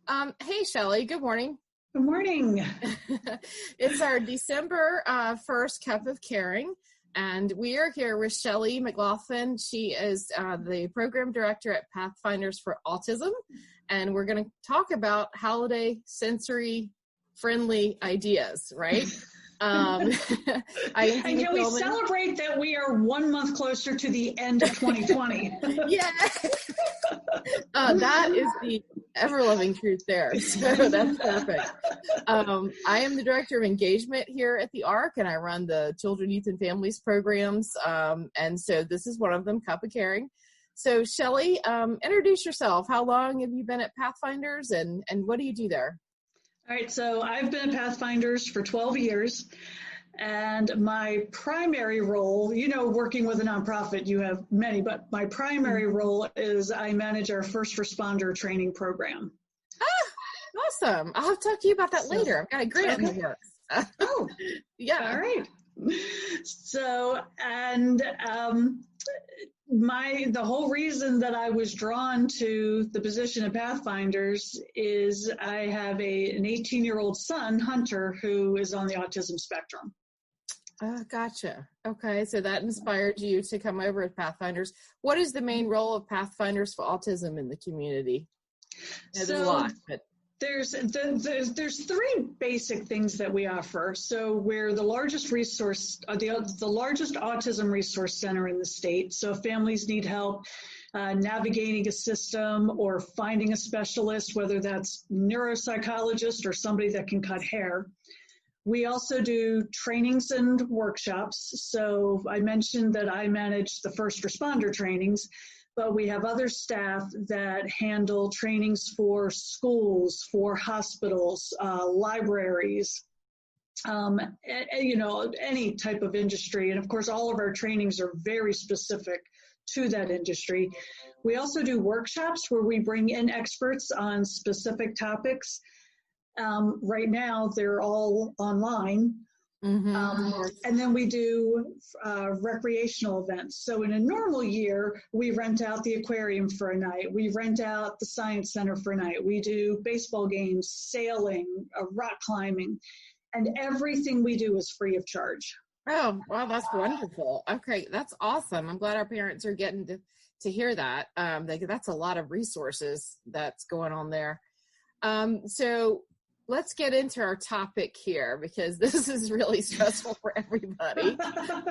Hey, Shelley, good morning. Good morning. It's our December 1st Cup of Caring, and we are here with Shelley McLaughlin. She is the program director at Pathfinders for Autism, and we're going to talk about holiday sensory friendly ideas, right? And can we celebrate that we are 1 month closer to the end of 2020? Yeah. That is the ever-loving truth there. So that's perfect. I am the director of engagement here at the ARC, and I run the Children, Youth, and Families programs. And so this is one of them, Cup of Caring. So Shelley, introduce yourself. How long have you been at Pathfinders, and what do you do there? All right, so I've been at Pathfinders for 12 years, and my primary role, working with a nonprofit, you have many, but my primary role is I manage our first responder training program. Ah, awesome. I'll have to talk to you about that later. I've got a grant in the works. Oh, yeah. All right. So, and the whole reason that I was drawn to the position of Pathfinders is I have an 18-year-old son, Hunter, who is on the autism spectrum. Gotcha. Okay, so that inspired you to come over at Pathfinders. What is the main role of Pathfinders for Autism in the community? There's a lot, but there's three basic things that we offer. So we're the largest resource, the largest autism resource center in the state. So if families need help navigating a system or finding a specialist, whether that's neuropsychologist or somebody that can cut hair. We also do trainings and workshops. So I mentioned that I manage the first responder trainings, but we have other staff that handle trainings for schools, for hospitals, libraries, any type of industry. And of course, all of our trainings are very specific to that industry. We also do workshops where we bring in experts on specific topics. Right now, they're all online. Mm-hmm. And then we do recreational events. So in a normal year, we rent out the aquarium for a night. We rent out the science center for a night. We do baseball games, sailing, rock climbing, and everything we do is free of charge. Oh, wow, that's wonderful. Okay, that's awesome. I'm glad our parents are getting to hear that. That's a lot of resources that's going on there. So let's get into our topic here, because this is really stressful for everybody.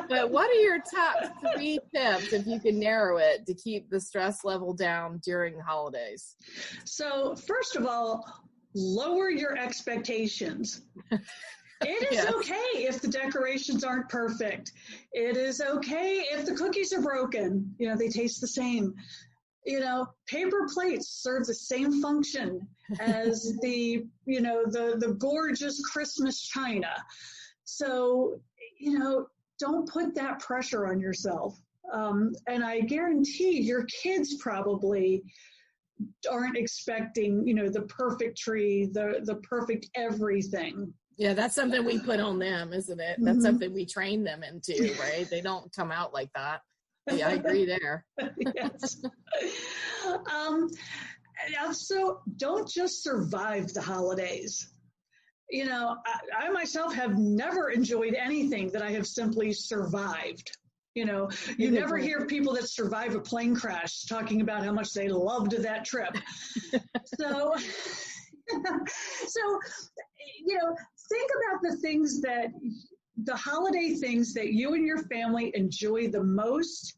But what are your top 3 tips, if you can narrow it, to keep the stress level down during the holidays? So first of all, lower your expectations. It is okay if the decorations aren't perfect. It is okay if the cookies are broken. They taste the same. Paper plates serve the same function as the gorgeous Christmas china. So, don't put that pressure on yourself. And I guarantee your kids probably aren't expecting, the perfect tree, the perfect everything. Yeah, that's something we put on them, isn't it? That's something we train them into, right? They don't come out like that. Yeah, I agree there. Yes. Also, don't just survive the holidays. I myself have never enjoyed anything that I have simply survived. You never hear people that survive a plane crash talking about how much they loved that trip. So, think about the holiday things that you and your family enjoy the most,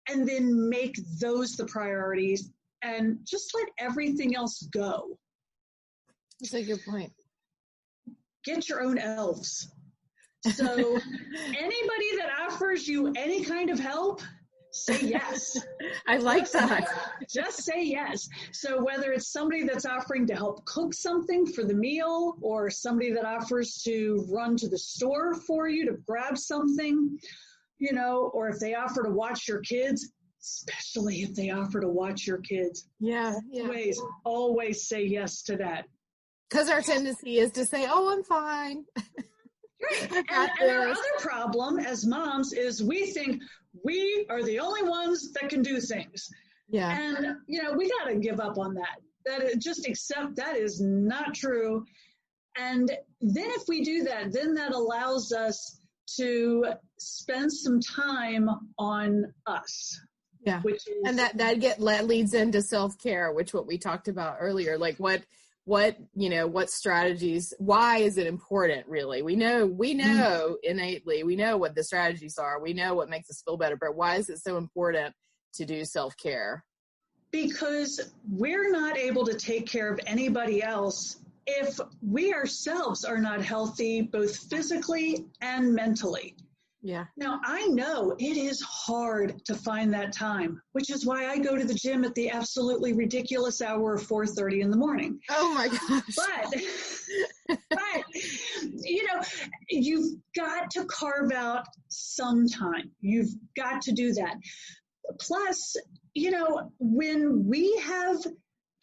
and then make those the priorities, and just let everything else go. That's a good point. Get your own elves. So anybody that offers you any kind of help, say yes. I like that. Just say yes. So whether it's somebody that's offering to help cook something for the meal, or somebody that offers to run to the store for you to grab something, or if they offer to watch your kids, especially if they offer to watch your kids. Yeah. Always say yes to that. Because our tendency is to say, oh, I'm fine. Right. And our other problem as moms is we think we are the only ones that can do things. Yeah. And, we got to give up on that. just accept that is not true. And then if we do that, then that allows us to spend some time on us. Yeah. Which is, and that leads into self-care, which what we talked about earlier, like what strategies, why is it important really? We know innately, we know what the strategies are. We know what makes us feel better, but why is it so important to do self-care? Because we're not able to take care of anybody else if we ourselves are not healthy, both physically and mentally. Yeah. Now, I know it is hard to find that time, which is why I go to the gym at the absolutely ridiculous hour of 4:30 in the morning. Oh my gosh. But you've got to carve out some time. You've got to do that. Plus, when we have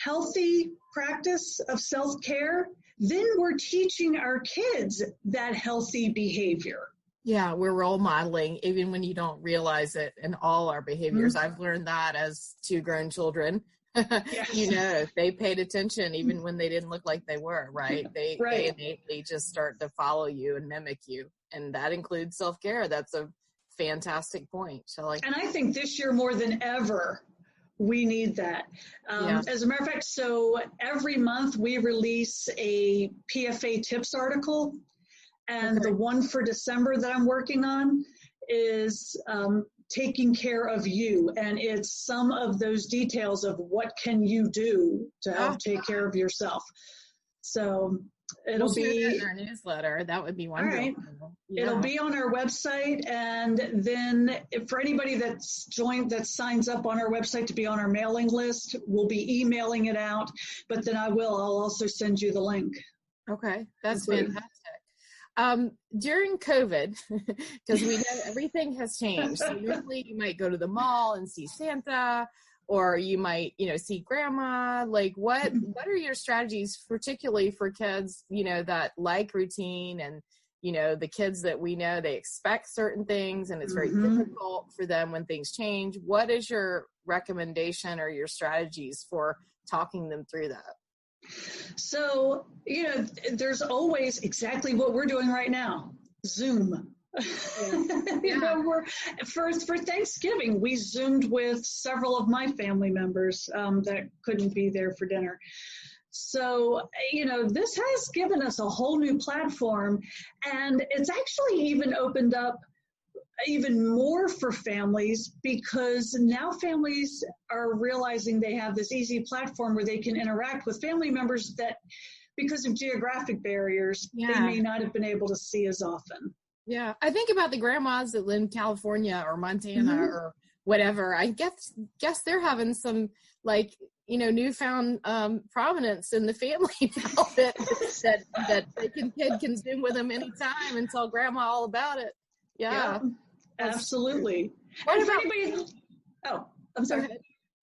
healthy practice of self-care, then we're teaching our kids that healthy behavior. Yeah, we're role modeling even when you don't realize it in all our behaviors. I've learned that as 2 grown children. Yes. They paid attention even when they didn't look like they were, right? They innately just start to follow you and mimic you. And that includes self-care. That's a fantastic point, Shelley. And I think this year more than ever, we need that. As a matter of fact, so every month we release a PFA tips article. And the one for December that I'm working on is taking care of you. And it's some of those details of what can you do to help take care of yourself. So it'll be in our newsletter. That would be wonderful. All right. Yeah. It'll be on our website. And then for anybody that's joined, that signs up on our website to be on our mailing list, we'll be emailing it out. But then I'll also send you the link. Okay. That's fantastic. During COVID, because we know everything has changed. So usually you might go to the mall and see Santa, or you might, see grandma. Like what are your strategies, particularly for kids, that like routine and, the kids that we know they expect certain things and it's very difficult for them when things change. What is your recommendation or your strategies for talking them through that? So, there's always exactly what we're doing right now, Zoom. We're for Thanksgiving, we Zoomed with several of my family members that couldn't be there for dinner. So, this has given us a whole new platform, and it's actually even opened up even more for families, because now families are realizing they have this easy platform where they can interact with family members that, because of geographic barriers, they may not have been able to see as often. Yeah, I think about the grandmas that live in California or Montana or whatever. I guess they're having some newfound prominence in the family now that kid can Zoom with them anytime and tell grandma all about it. Yeah. Absolutely. What and about anybody? Oh, I'm sorry.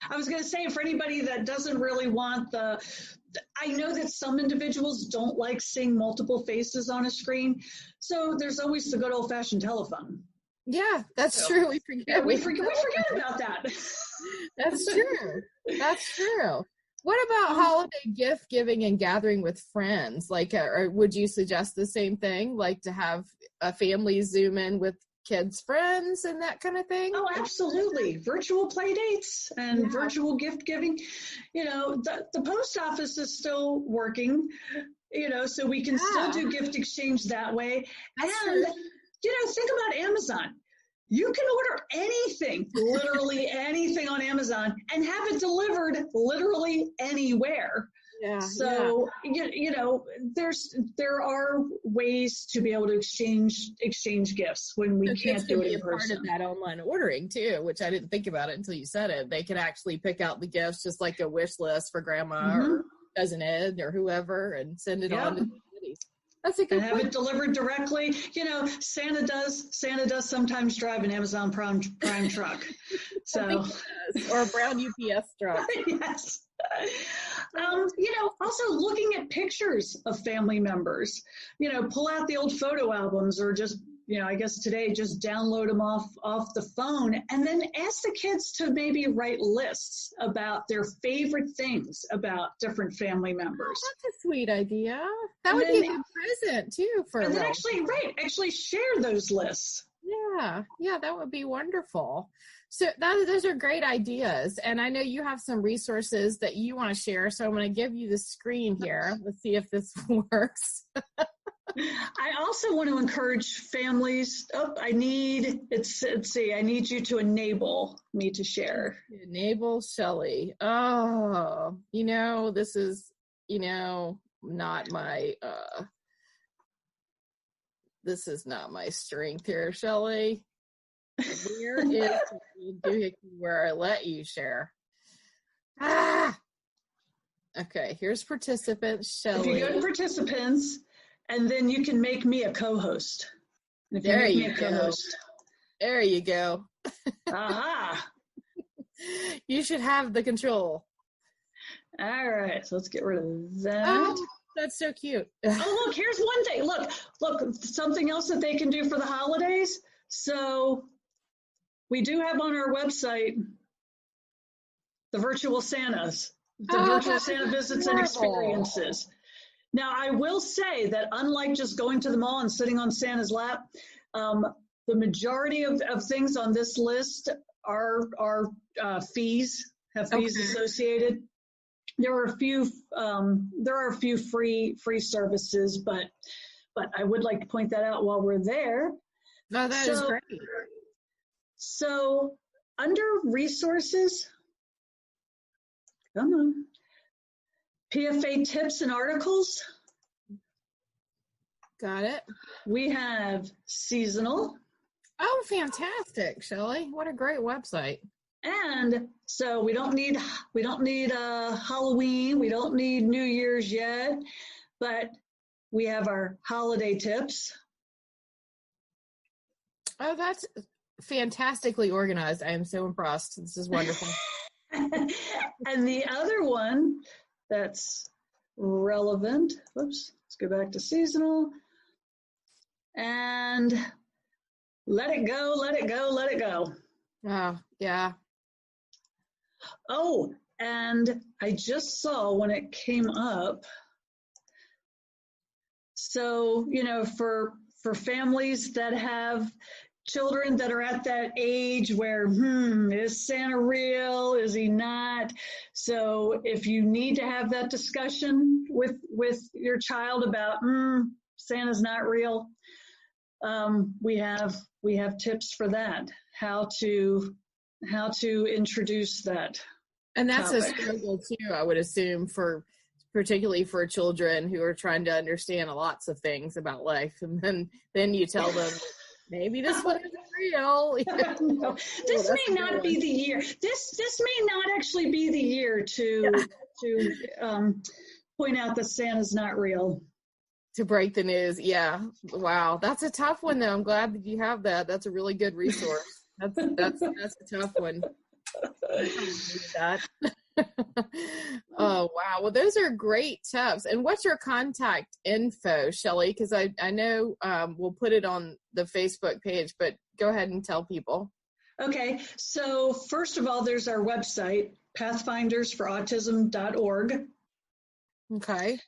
I was going to say, for anybody that doesn't really want I know that some individuals don't like seeing multiple faces on a screen, so there's always the good old-fashioned telephone. Yeah, that's true. We forget. We forget about that. That's true. That's true. What about holiday gift giving and gathering with friends? Like, or would you suggest the same thing, like to have a family Zoom in with kids' friends and that kind of thing? Oh, absolutely. Virtual play dates and virtual gift giving. The post office is still working, so we can still do gift exchange that way. That's and, true. Think about Amazon. You can order anything, literally anything on Amazon, and have it delivered literally anywhere. Yeah. So, there are ways to be able to exchange gifts when we can't do it in person. Part of that online ordering too, which I didn't think about it until you said it. They could actually pick out the gifts just like a wish list for grandma or cousin Ed or whoever and send it on to the cities. That's a good and have it delivered directly. Santa does sometimes drive an Amazon Prime truck. So or a brown UPS truck. Yes. Also looking at pictures of family members, pull out the old photo albums or just I guess today, just download them off the phone, and then ask the kids to maybe write lists about their favorite things about different family members. Oh, that's a sweet idea. That would be a good present too for and then them. actually share those lists. Yeah, that would be wonderful. So those are great ideas. And I know you have some resources that you want to share. So I'm going to give you the screen here. Let's see if this works. I also want to encourage families. I need you to enable me to share. Enable Shelley. Oh, this is, not my, this is not my strength here, Shelley. Where is the doohickey where I let you share? Okay, here's participants, Shelley. If you go to participants, and then you can make me a co-host. If there you you make me go. a co-host. There you go. Aha. You should have the control. All right, so let's get rid of that. Oh, that's so cute. Oh, look, here's one thing. Look, something else that they can do for the holidays. So we do have on our website the virtual Santas, virtual Santa visits and experiences. Now, I will say that unlike just going to the mall and sitting on Santa's lap, the majority of things on this list are fees, have fees associated. There are a few free services, but I would like to point that out while we're there. No, that is great. So under resources, come on, PFA tips and articles. Got it. We have seasonal. Oh, fantastic, Shelley. What a great website. And so we don't need Halloween. We don't need New Year's yet, but we have our holiday tips. Oh, that's fantastically organized. I am so impressed. This is wonderful. And the other one that's relevant, let's go back to seasonal. And let it go, let it go, let it go. Oh, yeah. Oh, and I just saw when it came up. So, for families that have children that are at that age where, is Santa real? Is he not? So if you need to have that discussion with your child about, Santa's not real, we have tips for that, how to introduce that. And that's topic. A struggle too, I would assume, particularly for children who are trying to understand lots of things about life. And then you tell them, maybe this one isn't real. No, this may not be the year. This may not actually be the year to point out that Santa's not real. To break the news. Yeah. Wow. That's a tough one though. I'm glad that you have that. That's a really good resource. That's a tough one. That. Oh, wow. Well, those are great tips. And what's your contact info, Shelley? Because I know we'll put it on the Facebook page, but go ahead and tell people. Okay. So first of all, there's our website, pathfindersforautism.org. Okay.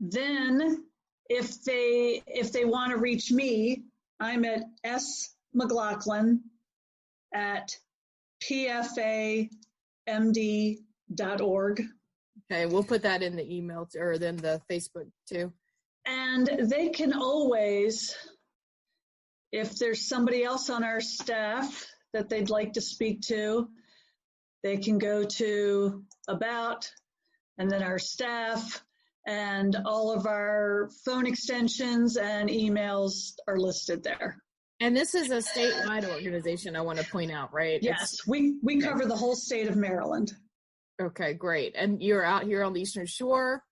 Then if they want to reach me, I'm at smclaughlin@pfamd.org. Okay, we'll put that in the email or then the Facebook too. And they can always, if there's somebody else on our staff that they'd like to speak to, they can go to About, and then our staff, and all of our phone extensions and emails are listed there. And this is a statewide organization, I want to point out, right? Yes, we cover the whole state of Maryland. Okay, great. And you're out here on the Eastern Shore,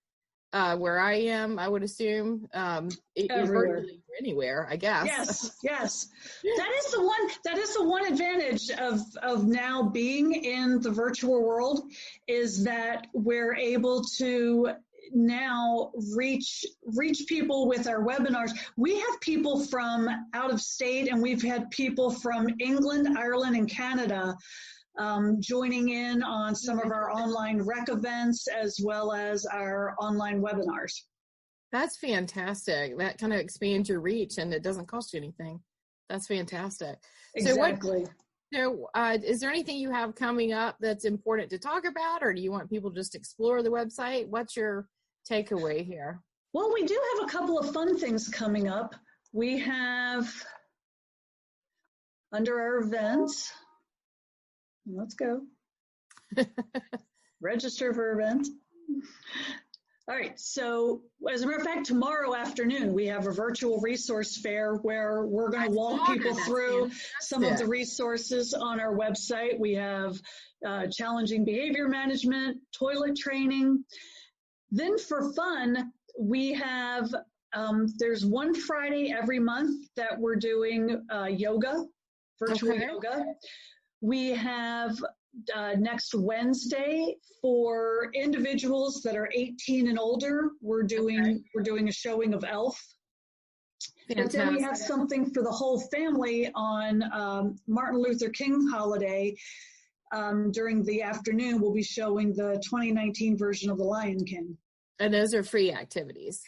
where I am, I would assume. Everywhere. Anywhere, I guess. Yes. That is the one advantage of now being in the virtual world, is that we're able to now reach people with our webinars. We have people from out of state, and we've had people from England, Ireland, and Canada joining in on some of our online rec events as well as our online webinars. That's fantastic. That kind of expands your reach, and it doesn't cost you anything. That's fantastic. Exactly. So is there anything you have coming up that's important to talk about, or do you want people to just explore the website? What's your takeaway here? Well, we do have a couple of fun things coming up. We have, under our events, let's go, register for events. All right, so as a matter of fact, tomorrow afternoon, we have a virtual resource fair where we're going to walk people through some of the resources on our website. We have challenging behavior management, toilet training. Then for fun, we have, there's one Friday every month that we're doing yoga, virtual yoga. We have next Wednesday for individuals that are 18 and older. We're doing a showing of Elf. But then we have something for the whole family on Martin Luther King holiday. During the afternoon, we'll be showing the 2019 version of The Lion King. And those are free activities.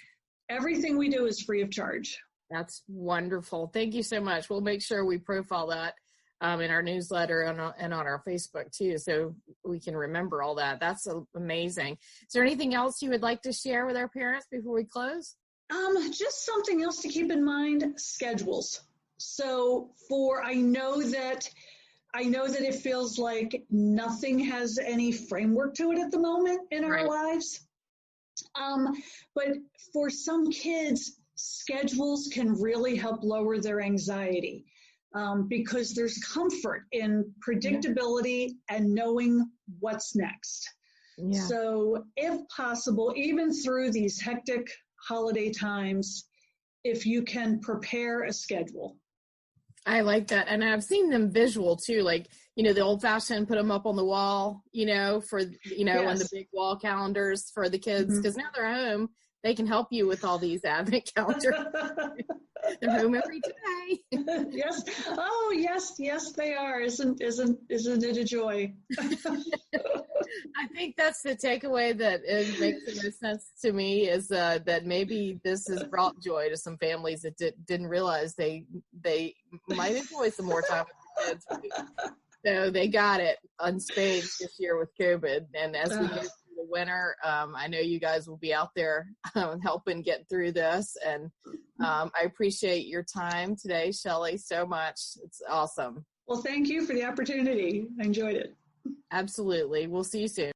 Everything we do is free of charge. That's wonderful. Thank you so much. We'll make sure we profile that in our newsletter and on our Facebook too, so we can remember all that. That's amazing. Is there anything else you would like to share with our parents before we close? Just something else to keep in mind, schedules. So I know that it feels like nothing has any framework to it at the moment in our lives. But for some kids, schedules can really help lower their anxiety. Because there's comfort in predictability and knowing what's next. Yeah. So if possible, even through these hectic holiday times, if you can prepare a schedule. I like that. And I've seen them visual too, like, the old fashioned, put them up on the wall, for, on the big wall calendars for the kids, because now they're home. They can help you with all these advent calendars. They're home every day. Yes. Oh, yes, they are. Isn't it a joy? I think that's the takeaway that it makes the most sense to me is that maybe this has brought joy to some families that didn't realize they might enjoy some more time with their kids. So they got it on spades this year with COVID. And as we get through the winter, I know you guys will be out there helping get through this. And I appreciate your time today, Shelley, so much. It's awesome. Well, thank you for the opportunity. I enjoyed it. Absolutely. We'll see you soon.